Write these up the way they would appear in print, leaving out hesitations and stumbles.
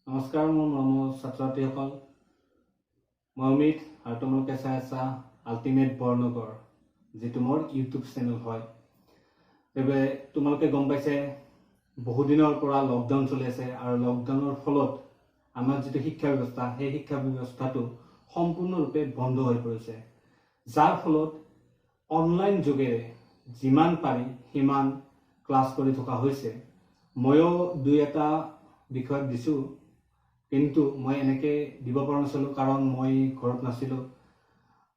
নমস্কাৰ, মোৰ মৰমৰ ছাত্ৰ ছাত্ৰীসকল। মই অমিত আৰু তোমালোকে চাই আছা আল্টিমেট বৰ্ণগৰ, যিটো মোৰ ইউটিউব চেনেল হয়। সেইবাবে তোমালোকে গম পাইছে বহুদিনৰ পৰা লকডাউন চলি আছে আৰু লকডাউনৰ ফলত আমাৰ যিটো শিক্ষা ব্যৱস্থা, সেই শিক্ষা ব্যৱস্থাটো সম্পূৰ্ণৰূপে বন্ধ হৈ পৰিছে, যাৰ ফলত অনলাইন যোগেৰে যিমান পাৰি সিমান ক্লাছ কৰি থকা হৈছে। ময়ো দুই এটা বিষয়ত দিছোঁ, কিন্তু মই এনেকৈ দিব পৰা নাছিলোঁ কাৰণ মই ঘৰত নাছিলোঁ।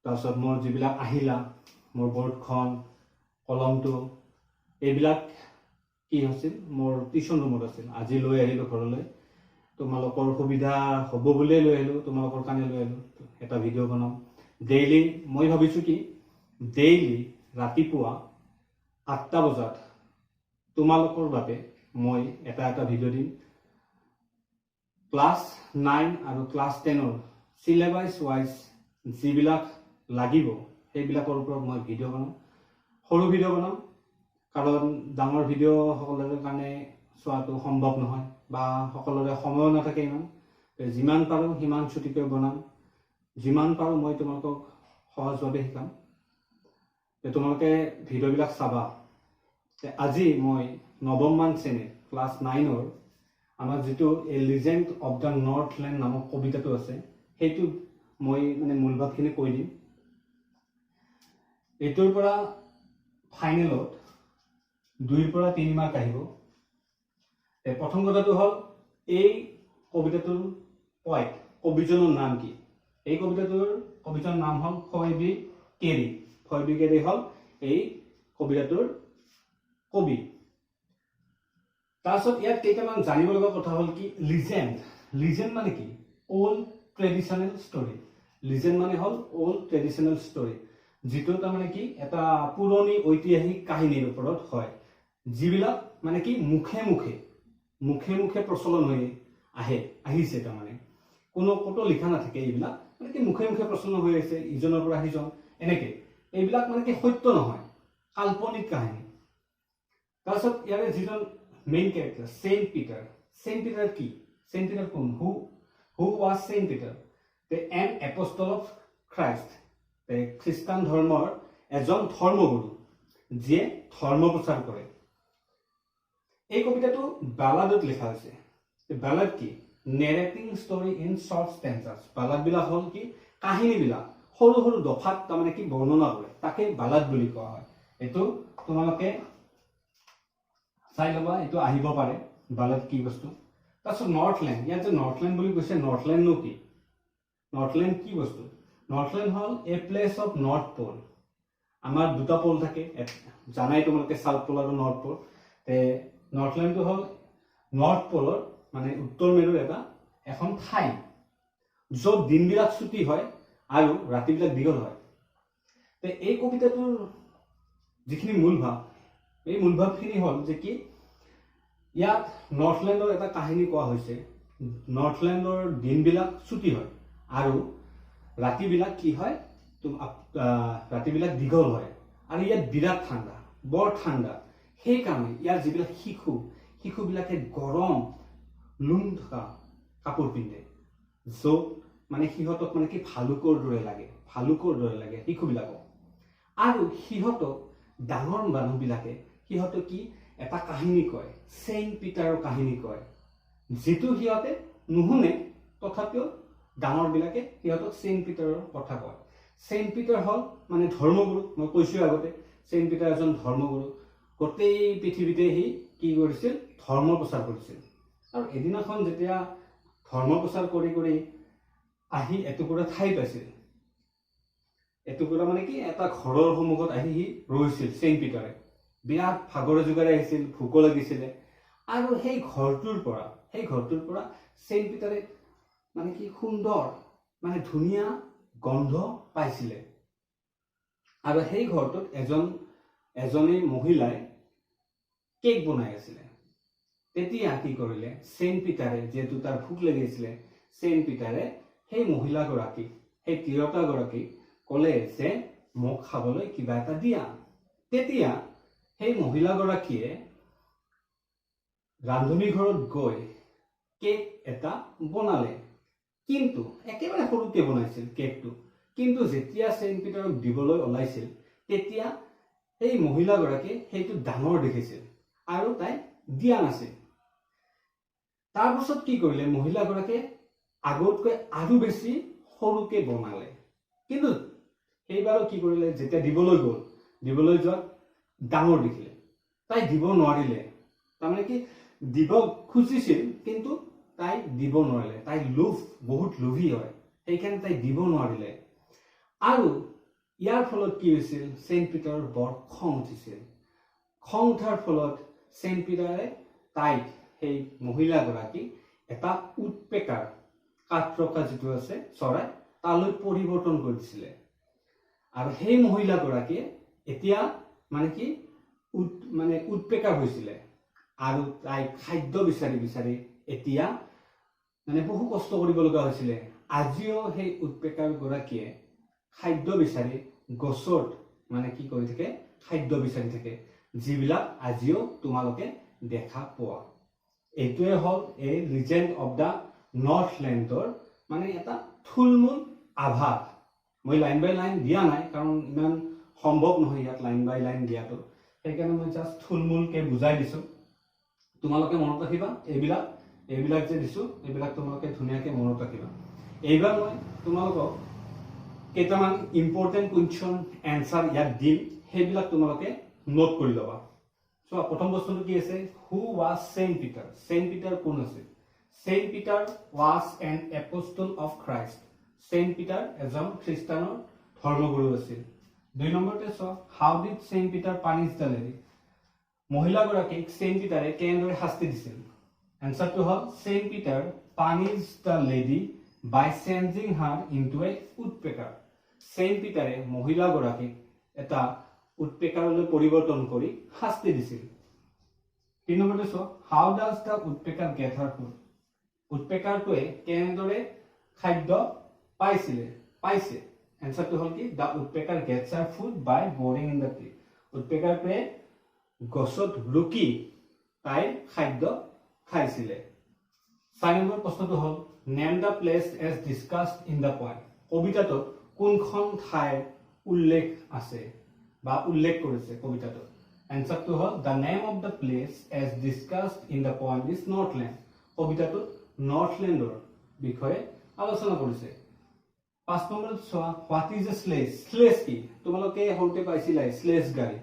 তাৰপিছত মোৰ যিবিলাক আহিলা, মোৰ বৰ্ডখন, কলমটো, এইবিলাক কি হৈছিল, মোৰ টিউশ্যন ৰুমত আছিল। আজি লৈ আহিলোঁ ঘৰলৈ, তোমালোকৰ সুবিধা হ'ব বুলিয়ে লৈ আহিলোঁ, তোমালোকৰ কাৰণে লৈ আহিলোঁ। এটা ভিডিঅ' বনাম ডেইলি। মই ভাবিছোঁ কি ডেইলি ৰাতিপুৱা 8টা বজাত তোমালোকৰ বাবে মই এটা ভিডিঅ' দিম। ক্লাছ 9 আৰু ক্লাছ 10ৰ চিলেবাছ ৱাইজ যিবিলাক লাগিব সেইবিলাকৰ ওপৰত মই ভিডিঅ' বনাম। সৰু ভিডিঅ' বনাম কাৰণ ডাঙৰ ভিডিঅ' সকলোৰে কাৰণে চোৱাটো সম্ভৱ নহয় বা সকলোৰে সময়ো নাথাকে ইমান। যিমান পাৰোঁ সিমান ছুটিকৈ বনাম, যিমান পাৰোঁ মই তোমালোকক সহজভাৱে শিকাম। তোমালোকে ভিডিঅ'বিলাক চাবা। আজি মই 9মান শ্ৰেণীৰ ক্লাছ 9ৰ আমাৰ যিটো এ লিজেণ্ড অফ দ্য নৰ্থলেণ্ড নামৰ কবিতাটো আছে, সেইটো মই মূল ভাৱখিনি কৈ দিম। এইটোৰ পৰা ফাইনেলত 2ৰ পৰা 3 মাৰ্ক আহিব। প্ৰথম কথাটো হ'ল এই কবিতাটোৰ পইণ্ট, কবিজনৰ নাম কি? এই কবিতাৰ নাম হ'ল ফয়বী কেৰী। ফয়বী কেৰী হ'ল এই কবিতাটোৰ কবি। তাৰপিছত ইয়াত কেইটামান জানিব লগা কথা হ'ল কি, লিজেণ্ড মানে কি? Old traditional story. লিজেণ্ড মানে হ'ল অল্ড ট্ৰেডিশ্যনেল ষ্টৰী, যিটো তাৰমানে কি এটা পুৰণি ঐতিহাসিক কাহিনীৰ ওপৰত হয়, যিবিলাক মানে কি মুখে মুখে প্ৰচলন হৈ আহিছে। তাৰমানে ক'তো লিখা নাথাকে, এইবিলাক মানে কি মুখে প্ৰচলন হৈ আহিছে, ইজনৰ পৰা সিজন এনেকে। এইবিলাক মানে কি সত্য নহয়, কাল্পনিক কাহিনী। তাৰপিছত ইয়াৰে যিজন main character saint Peter. Saint Peter কি? চেইণ্ট পিটাৰ কোন? Who was saint Peter? An apostle of Christ. খ্ৰীষ্টান ধৰ্মৰ এজন ধৰ্মগুৰু, যিয়ে ধৰ্ম প্ৰচাৰ কৰে। এই কবিতাটো বালাডত লিখা হৈছে। বালাড কি? নেৰেটিং ষ্টৰী ইন শ্বৰ্ট ষ্টেঞ্জাৰ্ছ। বালাডবিলাক হ'ল কি কাহিনীবিলাক সৰু দফাত তাৰমানে কি বৰ্ণনা কৰে, তাকে বালাড বুলি কোৱা হয়। এইটো তোমালোকে চাই ল'বা, এইটো আহিব পাৰে বালাড কি বস্তু। তাৰপিছত নৰ্থলেণ্ড। ইয়াত যে নৰ্থলেণ্ড বুলি কৈছে, নৰ্থলেণ্ডনো কি? নৰ্থলেণ্ড কি বস্তু? নৰ্থলেণ্ড হ'ল এ প্লেচ অফ নৰ্থ প'ল। আমাৰ দুটা প'ল থাকে, জানাই তোমালোকে, চাউথ প'ল আৰু নৰ্থ প'ল। নৰ্থলেণ্ডটো হ'ল নৰ্থ প'লৰ মানে উত্তৰ মেৰুৰ এখন ঠাই, য'ত দিনবিলাক ছুটি হয় আৰু ৰাতিবিলাক দীঘল হয়। এই কবিতাটোৰ যিখিনি মূল ভাৱ, এই মূল ভাৱখিনি হ'ল যে কি ইয়াত নৰ্থলেণ্ডৰ এটা কাহিনী কোৱা হৈছে। নৰ্থলেণ্ডৰ দিনবিলাক ছুটি হয় আৰু ৰাতিবিলাক কি হয়, ৰাতিবিলাক দীঘল হয় আৰু ইয়াত বিৰাট ঠাণ্ডা, বৰ ঠাণ্ডা। সেইকাৰণে ইয়াৰ যিবিলাক শিশুবিলাকে গৰম লোম থকা কাপোৰ পিন্ধে, য'ত মানে সিহঁতক মানে কি ভালুকৰ দৰে লাগে শিশুবিলাকক। আৰু সিহঁতক ডাঙৰ মানুহবিলাকে সিহঁতক কি এটা কাহিনী কয়, চেইণ্ট পিটাৰৰ কাহিনী কয়, যিটো সিহঁতে নুশুনে, তথাপিও ডাঙৰবিলাকে সিহঁতক চেইণ্ট পিটাৰৰ কথা কয়। চেইণ্ট পিটাৰ হ'ল মানে ধৰ্মগুৰু। মই কৈছোঁ আগতে, চেইণ্ট পিটাৰ এজন ধৰ্মগুৰু। গোটেই পৃথিৱীতে সি কি কৰিছিল? ধৰ্ম প্ৰচাৰ কৰিছিল। আৰু এদিনাখন যেতিয়া ধৰ্ম প্ৰচাৰ কৰি আহি এটুকুৰা ঠাই পাইছিল, এটুকুৰা মানে কি এটা ঘৰৰ সন্মুখত আহি সি ৰৈছিল। চেইণ্ট পিটাৰে বিৰাট ভাগৰে জোগাৰে আহিছিল, ভোকো লাগিছিলে। আৰু সেই ঘৰটোৰ পৰা চেইণ্ট পিটাৰে মানে কি সুন্দৰ মানে ধুনীয়া গন্ধ পাইছিলে। আৰু সেই ঘৰটোত এজনী মহিলাই কেক বনাই আছিলে। তেতিয়া কি কৰিলে চেইণ্ট পিটাৰে, যিহেতু তাৰ ভোক লাগিছিলে, চেইণ্ট পিটাৰে সেই মহিলাগৰাকীক, সেই তিৰোতাগৰাকীক ক'লে যে মোক খাবলৈ কিবা এটা দিয়া। তেতিয়া সেই মহিলাগৰাকীয়ে ৰান্ধনী ঘৰত গৈ কেক এটা বনালে, কিন্তু একেবাৰে সৰুকে বনাইছিল কেকটো। কিন্তু যেতিয়া সেন্ট পিটাৰক দিবলৈ ওলাইছিল তেতিয়া এই মহিলাগৰাকী সেইটো ডাঙৰ দেখিছিল আৰু তাই দিয়া নাছিল। তাৰপিছত কি কৰিলে, মহিলাগৰাকীয়ে আগতকৈ আৰু বেছি সৰুকে বনালে। কিন্তু সেইবাৰো কি কৰিলে, যেতিয়া দিবলৈ গ'ল, দিবলৈ যোৱাত ডাঙৰ দেখিলে, তাই দিব নোৱাৰিলে। তাৰমানে কি, দিব খুজিছিল কিন্তু তাই দিব নোৱাৰিলে। তাই বহুত লোভী হয়, সেইকাৰণে তাই দিব নোৱাৰিলে। আৰু ইয়াৰ ফলত কি হৈছিল, সেন্ট পিটাৰৰ বৰ খং উঠিছিল। খং উঠাৰ ফলত সেন্ট পিটাৰে তাইক, সেই মহিলাগৰাকীক এটা উডপেকাৰ, কাঠ ৰখা যিটো আছে চৰাই, তালৈ পৰিৱৰ্তন কৰি দিছিলে। আৰু সেই মহিলাগৰাকীয়ে এতিয়া মানে কি উডপেকাৰ হৈছিলে। আৰু তাই খাদ্য বিচাৰি বিচাৰি এতিয়া মানে বহু কষ্ট কৰিব লগা হৈছিলে। আজিও সেই উডপেকাৰ গৰাকীয়ে খাদ্য বিচাৰি গছত মানে কি কৰি থাকে, খাদ্য বিচাৰি থাকে, যিবিলাক আজিও তোমালোকে দেখা পোৱা। এইটোৱে হ'ল এই লিজেণ্ড অফ দ্য নৰ্থলেণ্ডৰ মানে এটা থুলমূল আভাস। মই লাইন বাই লাইন দিয়া নাই, কাৰণ ইমান সম্ভৱ নহয় ইয়াত লাইন বাই লাইন দিয়াটো, সেইকাৰণে মই জাষ্ট থুলমূলকে বুজাই দিছো। তোমালোকে মনত ৰাখিবা, এইবিলাক যে দিছো, এইবিলাক তোমালোকে ধুনীয়াকে মনত ৰাখিবা। এইবাৰ মই তোমালোকক কেইটামান ইম্পৰ্টেণ্ট কুৱেশ্যন এনচাৰ ইয়াত দিম, সেইবিলাক তোমালোকে নোট কৰি ল'বা। চোৱা, প্ৰথম বস্তুটো কি আছে, who was saint Peter? Saint Peter কোন আছিল? Saint Peter was an apostle of Christ. Saint Peter এজন খ্ৰীষ্টানৰ ধৰ্মগুৰু আছিল। 2 নম্বৰতে চোৱা, how did saint Peter punish the lady? মহিলাগৰাকীক সেন্ট পিটাৰে কেনেদৰে শাস্তি দিছিল? এনচাৰটো হ'ল, saint Peter punish the lady by changing her into a woodpecker. Saint পিটাৰে মহিলাগৰাকীক এটা উডপেকাৰলৈ পৰিৱৰ্তন কৰি শাস্তি দিছিল। 3 নম্বৰতে চোৱা, how does the woodpecker get her food? উডপেকাৰটোৱে কেনেদৰে খাদ্য পাইছে? এনচাৰটো হ'ল কি, the woodpecker gets her food by boring in the tree. উডপেকাৰটোৱে গছত ৰুকি তাই খাদ্য খাইছিলে। 4 নম্বৰ প্ৰশ্নটো হ'ল, name the place as discussed in the poem. কবিতাটোত কোনখন ঠাইৰ উল্লেখ আছে বা উল্লেখ কৰিছে কবিতাটোত? এনচাৰটো হ'ল, the name of the place as discussed in the poem is Northland. কবিতাটোত নৰ্থলেণ্ডৰ বিষয়ে আলোচনা কৰিছে। 5 নম্বৰত চোৱা, what is a sledge? Sledge কি? তোমালোকে সৰুতে পাইছিলা স্লেজ গাড়ী।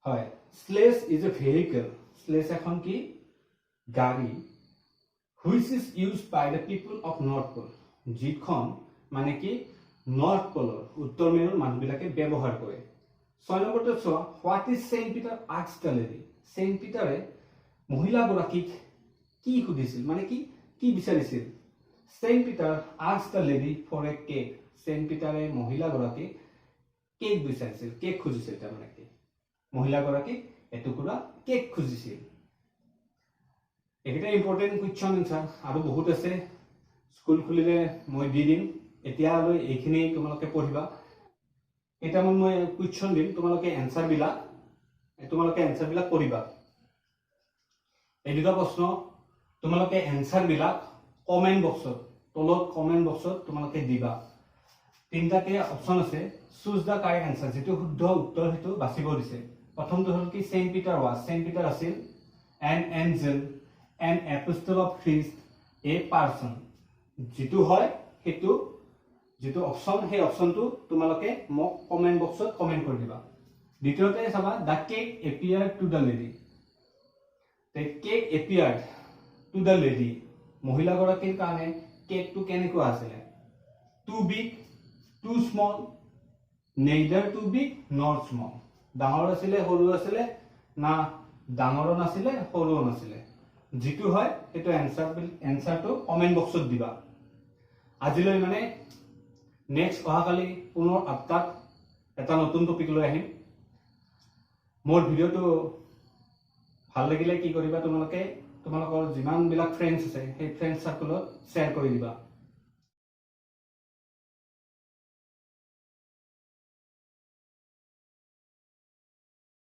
হয়, sledge is a vehicle. Sledge এখন কি? গাড়ী। Which is use by the people of north pole. যিখন মানে কি নৰ্থ পলৰ, উত্তৰ মেৰুৰ মানুহবিলাকে ব্যৱহাৰ কৰে। 6 নম্বৰতে চোৱা, what is saint Peter asked the lady? Saint পিটাৰে মহিলাগৰাকীক কি সুধিছিল, মানে কি বিচাৰিছিল? Saint Peter asked the lady for a cake. Saint পিটাৰে মহিলাগৰাকীক কেক বিচাৰিছিল, কেক খুজিছিল। তাৰমানে কি, মহিলাগৰাকীক এটুকুৰা কেক খুজিছিল। এইকেইটা ইম্পৰ্টেণ্ট কুৱেশ্যন এনচাৰ, আৰু বহুত আছে, স্কুল খুলিলে মই দি দিম। এতিয়ালৈ এইখিনি তোমালোকে পঢ়িবা। কেইটামান মই কুৱেশ্যন দিম, তোমালোকে এনচাৰবিলাক পঢ়িবা। এই দুটা প্ৰশ্ন তোমালোকে এনচাৰবিলাক কমেণ্ট বক্সত, তলত কমেণ্ট বক্সত তোমালোকে দিবা। 3টাকে অপশ্যন আছে, চুজ দ্য কাৰেক্ট এনচাৰ, যিটো শুদ্ধ উত্তৰ সেইটো বাছিব দিছে। প্ৰথমটো হ'ল কি, saint Peter was. Saint Peter আছিল an angel, an apostle of Christ, a person. যিটো হয় সেইটো, যিটো অপশ্যন, সেই অপশ্যনটো তোমালোকে মোক কমেণ্ট বক্সত কমেণ্ট কৰি দিবা। দ্বিতীয়তে চাবা, the cake appeared to the lady. The cake appeared to the lady, মহিলাগৰাকীৰ কাৰণে কেকটো কেনেকুৱা আছিলে? Too big, too small, neither too big nor small. ডাঙৰ আছিলে, সৰু আছিলে, না ডাঙৰো নাছিলে, সৰুও নাছিলে। যিটো হয় সেইটো এনচাৰটো কমেণ্ট বক্সত দিবা। আজিলৈ মানে নেক্সট অহাকালি পুনৰ 8টাত এটা নতুন টপিক লৈ আহিম। মোৰ ভিডিঅ'টো ভাল লাগিলে কি কৰিবা, তোমালোকৰ যিমানবিলাক ফ্ৰেণ্ডছ আছে সেই ফ্ৰেণ্ড চাৰ্কলত শ্বেয়াৰ কৰি দিবা।